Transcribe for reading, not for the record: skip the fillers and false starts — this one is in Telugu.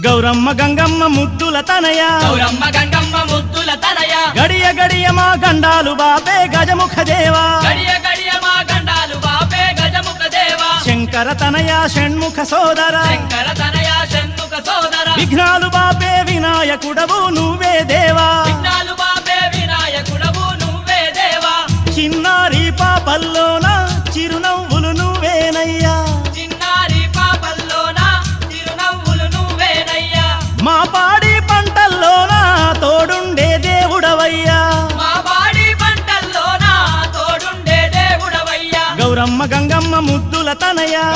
గౌరమ్మ గంగమ్మ ముద్దుల తనయ గౌరమ్మ గంగమ్మ ముద్దుల తనయ గడియ గడియ మా గండాలు బాపే గజముఖ దేవా గడియ గడియ మా గండాలు బాపే గజముఖ దేవా శంకర తనయ షణ్ముఖ సోదర శంకర తనయ షణ్ముఖ సోదర విఘ్నాలు బాపే వినాయకుడవు నువ్వే దేవా విఘ్నాలు బాపే వినాయకుడవు నువ్వే దేవా చిన్నారి పాపల్లోన చిరునవ్వులు నువ్వేనయ్యా చిన్నారి పాపల్లోన చిరునవ్వులు నువ్వేనయ్యా మా పాడి పంటల్లోన తోడుండే దేవుడవయ్యా మా బాడి పంటల్లోన తోడుండే దేవుడవయ్యా గౌరమ్మ గంగమ్మ ముద్దుల తనయ